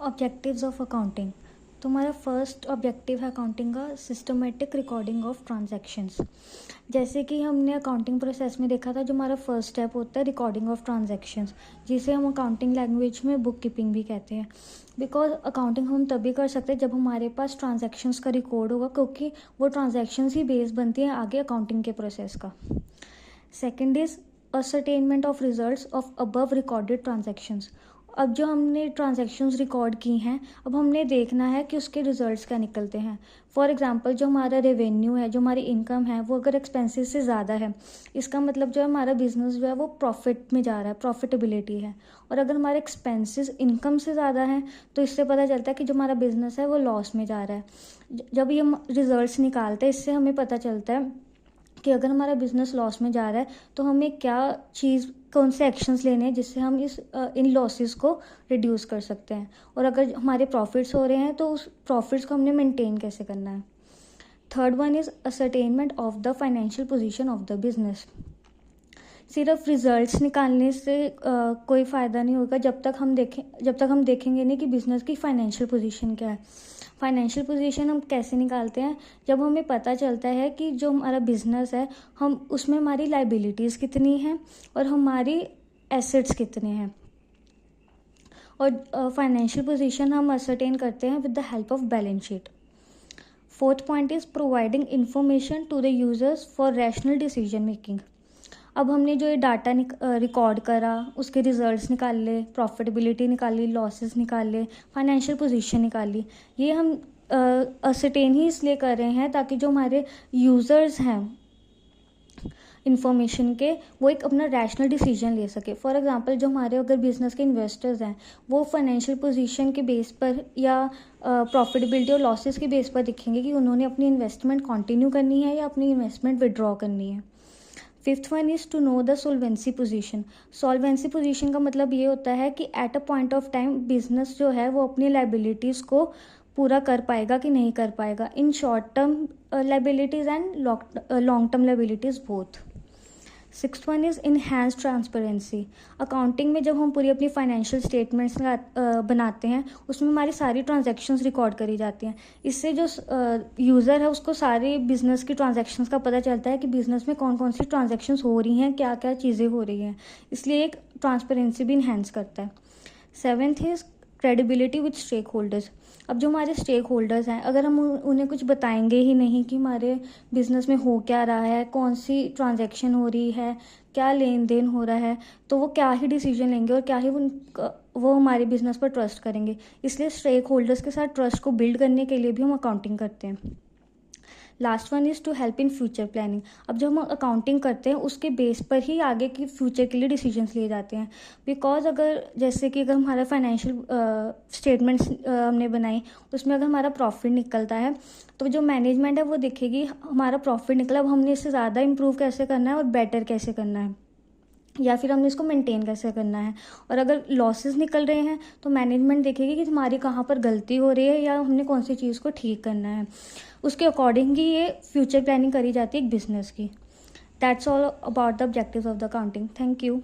Objectives of accounting. तुम्हारा first objective है accounting का सिस्टमेटिक रिकॉर्डिंग ऑफ ट्रांजैक्शंस। जैसे कि हमने अकाउंटिंग प्रोसेस में देखा था, जो हमारा फर्स्ट स्टेप होता है रिकॉर्डिंग ऑफ ट्रांजैक्शंस, जिसे हम अकाउंटिंग लैंग्वेज में बुक कीपिंग भी कहते हैं। बिकॉज अकाउंटिंग हम तभी कर सकते हैं जब हमारे पास ट्रांजैक्शंस का रिकॉर्ड होगा, क्योंकि वो ट्रांजैक्शंस ही बेस बनती हैं आगे अकाउंटिंग के प्रोसेस का। Second is ascertainment of results of above recorded transactions. अब जो हमने ट्रांजैक्शंस रिकॉर्ड की हैं, अब हमने देखना है कि उसके रिजल्ट्स क्या निकलते हैं। फॉर एग्जांपल, जो हमारा रेवेन्यू है, जो हमारी इनकम है, वो अगर एक्सपेंसेस से ज़्यादा है, इसका मतलब जो है हमारा बिजनेस जो है वो प्रॉफिट में जा रहा है, प्रॉफिटेबिलिटी है। और अगर हमारे एक्सपेंसेस इनकम से ज़्यादा हैं, तो इससे पता चलता है कि जो हमारा बिजनेस है वो लॉस में जा रहा है। जब ये हम रिजल्ट्स निकालते हैं, इससे हमें पता चलता है कि अगर हमारा बिजनेस लॉस में जा रहा है तो हमें क्या चीज़, कौन से एक्शंस लेने हैं जिससे हम इन लॉसेस को रिड्यूस कर सकते हैं। और अगर हमारे प्रॉफिट्स हो रहे हैं तो उस प्रॉफिट्स को हमने मेंटेन कैसे करना है। Third one is ascertainment of the financial position of the business. सिर्फ रिजल्ट्स निकालने से कोई फ़ायदा नहीं होगा जब तक हम देखेंगे नहीं कि बिज़नेस की फ़ाइनेंशियल पोजीशन क्या है। फाइनेंशियल पोजीशन हम कैसे निकालते हैं, जब हमें पता चलता है कि जो हमारा बिजनेस है, हम उसमें हमारी लाइबिलिटीज़ कितनी हैं और हमारी एसेट्स कितने हैं। और फाइनेंशियल पोजीशन हम असरटेन करते हैं with the help of balance sheet. Fourth point is providing information to the users for rational decision making. अब हमने जो ये डाटा रिकॉर्ड करा, उसके रिजल्ट्स निकाल ले, प्रॉफिटेबिलिटी निकाली, लॉसेस निकाल ले, फाइनेंशियल पोजीशन निकाली, ये हम असरटेन ही इसलिए कर रहे हैं ताकि जो हमारे यूज़र्स हैं इंफॉर्मेशन के, वो एक अपना रैशनल डिसीजन ले सके। फॉर एग्जांपल, जो हमारे अगर बिजनेस के इन्वेस्टर्स हैं, वो फाइनेंशियल पोजीशन के बेस पर या प्रॉफिटेबिलिटी और लॉसेस के बेस पर दिखेंगे कि उन्होंने अपनी इन्वेस्टमेंट कंटिन्यू करनी है या अपनी इन्वेस्टमेंट विड्रॉ करनी है। Fifth one is to know the solvency position. Solvency position का मतलब ये होता है कि at a point of time business जो है वो अपनी लाइबिलिटीज़ को पूरा कर पाएगा कि नहीं कर पाएगा, in short term liabilities and long term liabilities both. Sixth one is enhance transparency. Accounting में जब हम पूरी अपनी फाइनेंशियल स्टेटमेंट्स बनाते हैं, उसमें हमारी सारी ट्रांजैक्शंस रिकॉर्ड करी जाती हैं। इससे जो यूज़र है उसको सारे बिजनेस की ट्रांजैक्शंस का पता चलता है कि बिजनेस में कौन कौन सी ट्रांजैक्शंस हो रही हैं, क्या क्या चीज़ें हो रही हैं। इसलिए एक ट्रांसपेरेंसी भी इन्हेंस करता है। Seventh is credibility with stakeholders. अब जो हमारे स्टेक होल्डर्स हैं, अगर हम उन्हें कुछ बताएंगे ही नहीं कि हमारे बिज़नेस में हो क्या रहा है, कौन सी ट्रांजैक्शन हो रही है, क्या लेन देन हो रहा है, तो वो क्या ही डिसीजन लेंगे और क्या ही वो हमारे बिज़नेस पर ट्रस्ट करेंगे। इसलिए स्टेक होल्डर्स के साथ ट्रस्ट को बिल्ड करने के लिए भी हम अकाउंटिंग करते हैं। Last one is to help in future planning. अब जब हम अकाउंटिंग करते हैं, उसके बेस पर ही आगे की फ्यूचर के लिए डिसीजंस लिए जाते हैं। बिकॉज अगर जैसे कि अगर हमारा फाइनेंशियल स्टेटमेंट्स हमने बनाई, उसमें अगर हमारा प्रॉफिट निकलता है, तो जो मैनेजमेंट है वो देखेगी हमारा प्रॉफिट निकला, अब हमने इससे ज़्यादा इम्प्रूव कैसे करना है और बेटर कैसे करना है, या फिर हमने इसको मेंटेन कैसे करना है। और अगर लॉसेस निकल रहे हैं तो मैनेजमेंट देखेगी कि हमारी कहाँ पर गलती हो रही है या हमने कौन सी चीज़ को ठीक करना है। उसके अकॉर्डिंग ही ये फ्यूचर प्लानिंग करी जाती है एक बिजनेस की। That's all about the objectives of the accounting. Thank you.